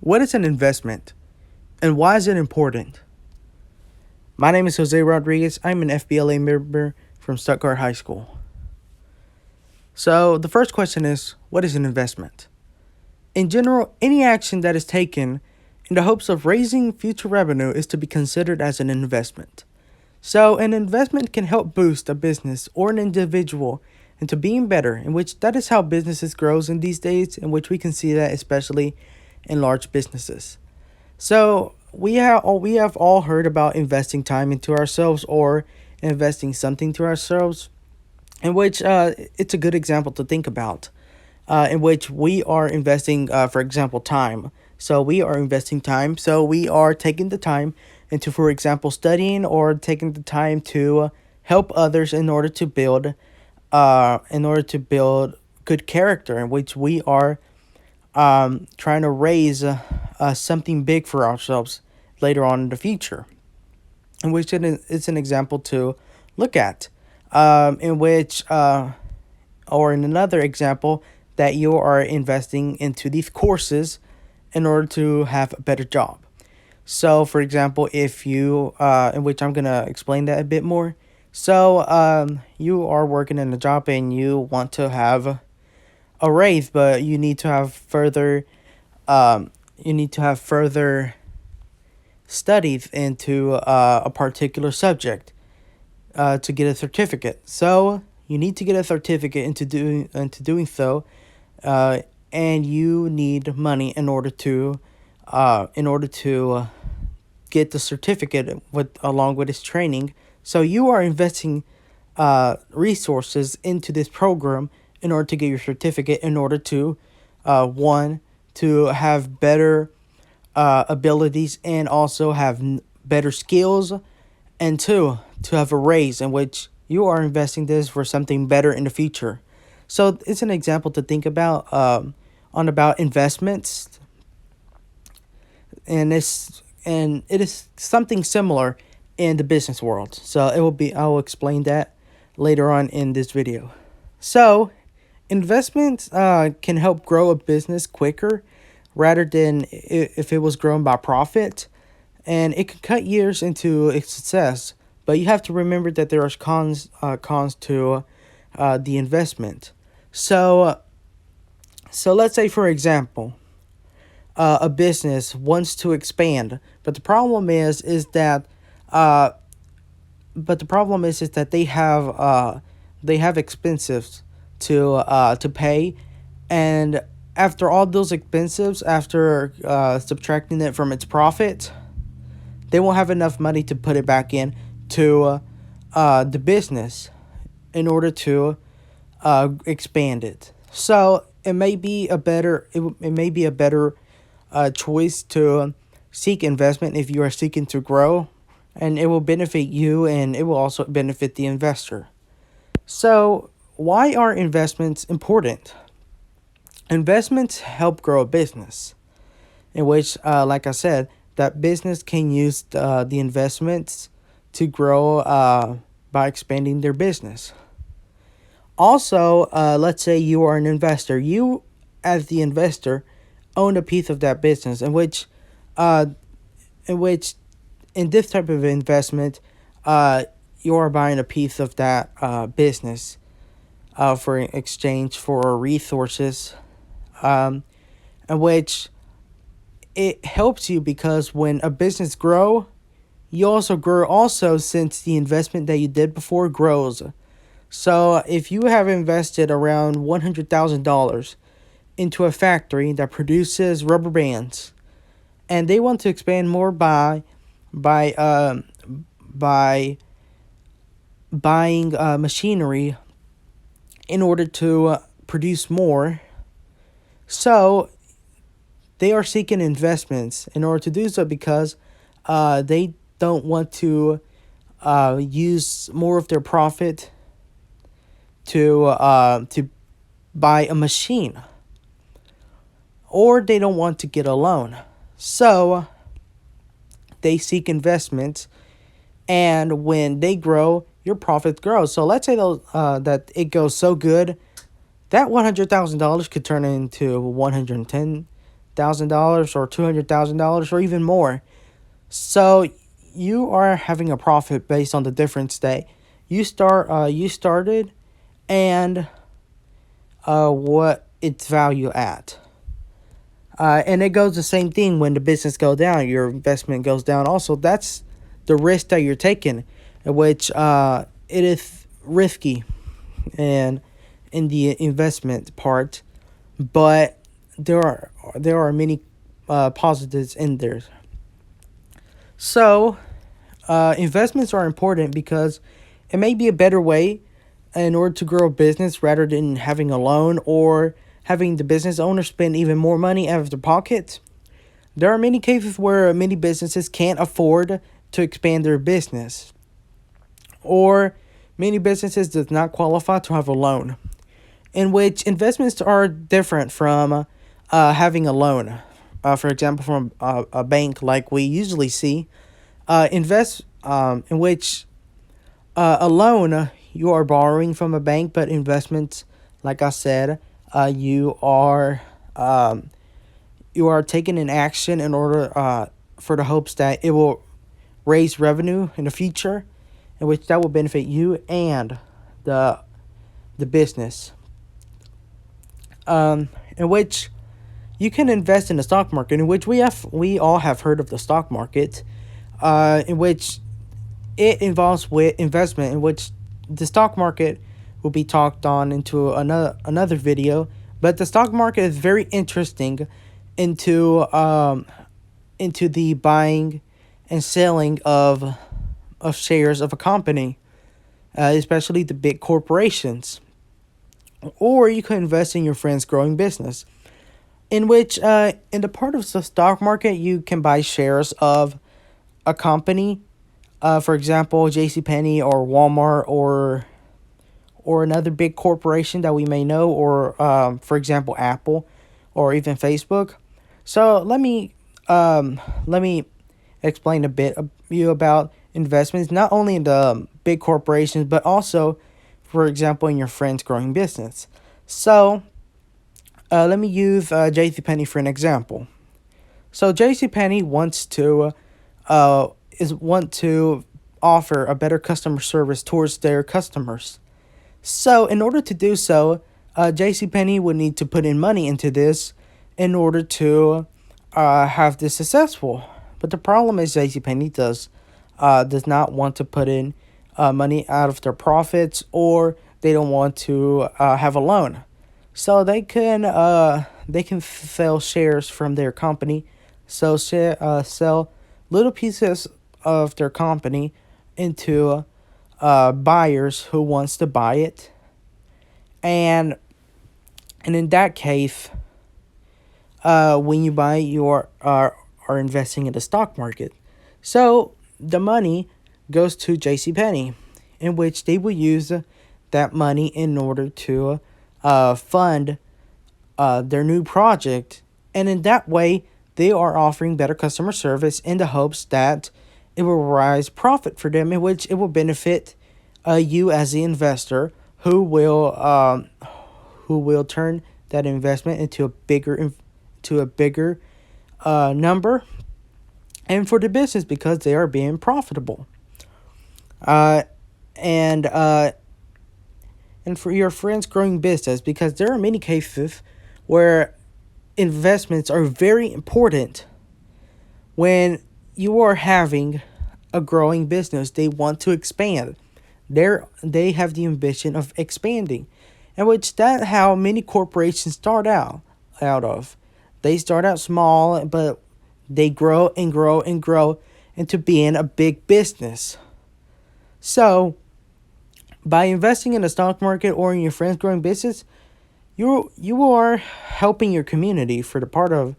What is an investment and why is it important? My name is Jose Rodriguez. I'm an FBLA member from Stuttgart High School. So, the first question is, what is an investment? In general, any action that is taken in the hopes of raising future revenue is to be considered as an investment. So, an investment can help boost a business or an individual into being better, in which that is how businesses grows in these days, in which we can see that especially in large businesses. So we have all heard about investing time into ourselves or investing something to ourselves, in which it's a good example to think about, in which we are investing, for example, time. So we are investing time. So we are taking the time into, for example, studying or taking the time to help others in order to build good character, in which we are trying to raise something big for ourselves later on in the future, in which it's an example to look at, in which, or in another example, that you are investing into these courses in order to have a better job. So, for example, if you, in which I'm going to explain that a bit more. So, you are working in a job and you want to have a raise, but you need to have further studies into a particular subject to get a certificate. So you need to get a certificate into doing so, and you need money in order to get the certificate along with its training. So you are investing resources into this program in order to get your certificate, in order to one, to have better abilities and also have better skills, and two, to have a raise, in which you are investing this for something better in the future. So it's an example to think about, about investments, and it is something similar in the business world. So I will explain that later on in this video. So investments can help grow a business quicker rather than if it was grown by profit, and it can cut years into its success. But you have to remember that there are cons to the investment. So let's say, for example, a business wants to expand, but the problem is that they have expenses to pay, and after all those expenses, after subtracting it from its profit, they won't have enough money to put it back in to the business in order to expand it. So it may be a better choice to seek investment if you are seeking to grow, and it will benefit you and it will also benefit the investor. So why are investments important? Investments help grow a business, in which, like I said, that business can use the investments to grow by expanding their business. Also, let's say you are an investor. You, as the investor, own a piece of that business, in which in this type of investment, you are buying a piece of that business for exchange for resources, in which it helps you, because when a business grow, you also grow also, since the investment that you did before grows. So if you have invested around $100,000 into a factory that produces rubber bands, and they want to expand more by buying machinery in order to produce more. So they are seeking investments in order to do so, because they don't want to use more of their profit to buy a machine, or they don't want to get a loan. So they seek investments, and when they grow, your profits grow. So let's say that it goes so good that $100,000 could turn into $110,000, $100,000 or $200,000 or even more. So you are having a profit based on the difference that you started and what its value at. And it goes the same thing when the business goes down, your investment goes down. Also, that's the risk that you're taking, which it is risky and in the investment part, but there are many positives in there. So, investments are important because it may be a better way in order to grow a business rather than having a loan or having the business owner spend even more money out of their pocket. There are many cases where many businesses can't afford to expand their business, or many businesses does not qualify to have a loan, in which investments are different from having a loan. For example, from a bank like we usually see, in which a loan you are borrowing from a bank, but investments, like I said, you are taking an action in order for the hopes that it will raise revenue in the future, in which that will benefit you and the business. In which you can invest in the stock market, in which we all have heard of the stock market, in which it involves with investment, in which the stock market will be talked on into another video. But the stock market is very interesting into the buying and selling of shares of a company, especially the big corporations. Or you could invest in your friend's growing business, in which in the part of the stock market you can buy shares of a company, for example, JCPenney or Walmart or another big corporation that we may know, or for example, Apple or even Facebook. So let me explain a bit you about investments, not only in the big corporations, but also, for example, in your friend's growing business. So let me use JCPenney for an example. So JCPenney wants to offer a better customer service towards their customers. So in order to do so, JCPenney would need to put in money into this in order to have this successful. But the problem is JCPenney does not want to put in money out of their profits, or they don't want to have a loan. So they can sell shares from their company, so sell little pieces of their company into buyers who wants to buy it, and in that case, when you buy, you are investing in the stock market. So the money goes to JCPenney, in which they will use that money in order to fund their new project, and in that way they are offering better customer service in the hopes that it will rise profit for them, in which it will benefit you as the investor, who will turn that investment into a bigger number, and for the business because they are being profitable. And for your friend's growing business, because there are many cases where investments are very important when you are having a growing business. They want to expand. They have the ambition of expanding, and which that how many corporations start out of. They start out small, but they grow and grow and grow into being a big business. So, by investing in the stock market or in your friend's growing business, you are helping your community for the part of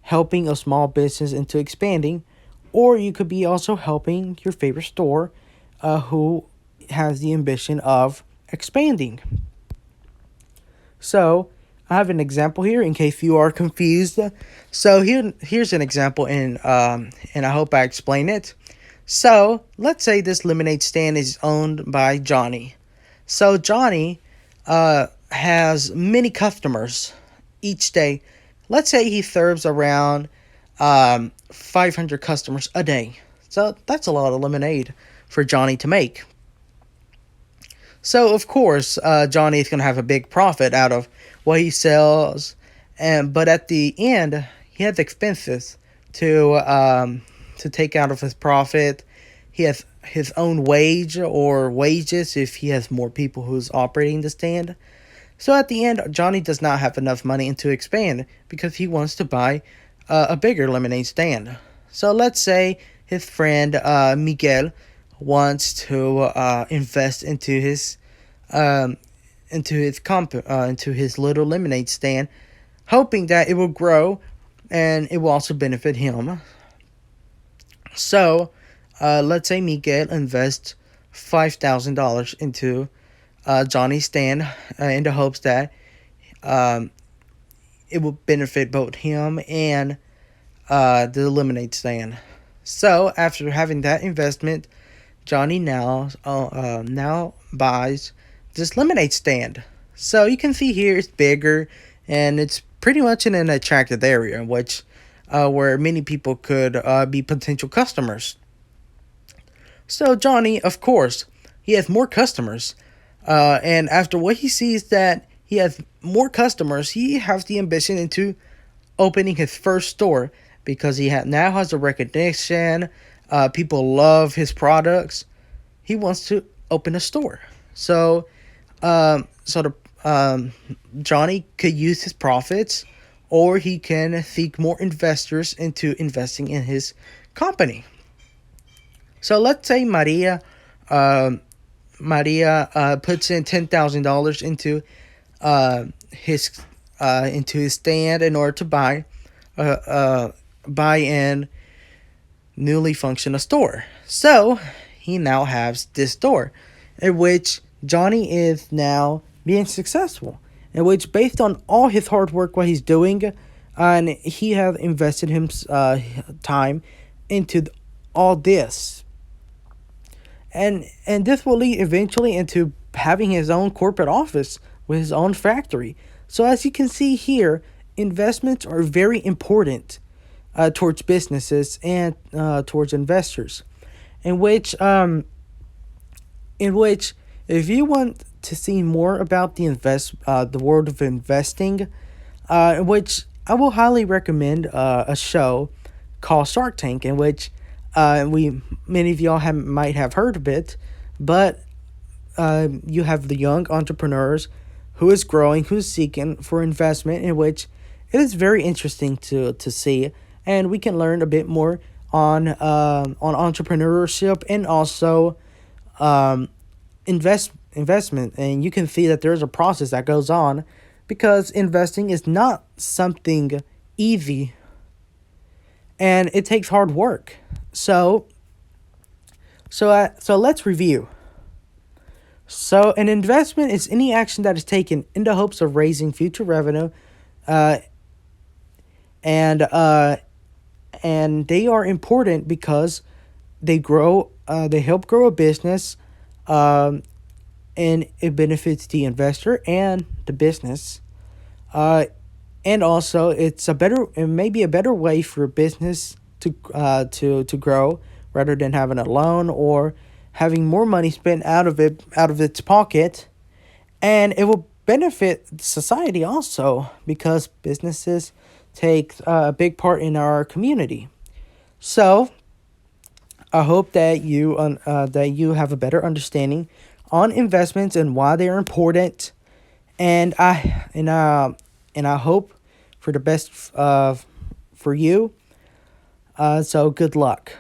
helping a small business into expanding, or you could be also helping your favorite store, who has the ambition of expanding. So, I have an example here in case you are confused. So here's an example, and I hope I explain it. So let's say this lemonade stand is owned by Johnny. So Johnny has many customers each day. let's say he serves around 500 customers a day. So that's a lot of lemonade for Johnny to make. So of course, Johnny is going to have a big profit out of what he sells, but at the end, he has expenses to take out of his profit. He has his own wage or wages if he has more people who's operating the stand. So at the end, Johnny does not have enough money to expand because he wants to buy a bigger lemonade stand. So let's say his friend Miguel wants to invest into his into his little lemonade stand, hoping that it will grow and it will also benefit him. So let's say Miguel invests $5,000 into Johnny's stand in the hopes that it will benefit both him and the lemonade stand. So after having that investment, Johnny now buys this lemonade stand. So you can see here it's bigger and it's pretty much in an attractive area, which where many people could be potential customers. So Johnny, of course, he has more customers, and after what he sees that he has more customers, he has the ambition into opening his first store because now has a recognition. People love his products. He wants to open a store. So, Johnny could use his profits, or he can seek more investors into investing in his company. So let's say Maria puts in $10,000 into his stand in order to buy in newly functional store. So he now has this store, in which Johnny is now being successful, in which based on all his hard work, what he's doing, and he has invested his time into all this. And this will lead eventually into having his own corporate office with his own factory. So as you can see here, investments are very important towards businesses and towards investors. In which if you want to see more about the world of investing, which I will highly recommend a show called Shark Tank, in which many of y'all might have heard of it, but you have the young entrepreneurs who is growing, who's seeking for investment, in which it is very interesting to see, and we can learn a bit more on entrepreneurship and also investment, and you can see that there's a process that goes on because investing is not something easy and it takes hard work. So let's review. So an investment is any action that is taken in the hopes of raising future revenue, and they are important because they help grow a business, and it benefits the investor and the business, and also it may be a better way for a business to grow rather than having a loan or having more money spent out of its pocket, and it will benefit society also because businesses take a big part in our community. So I hope that you have a better understanding on investments and why they are important, and I hope for the best for you. So good luck.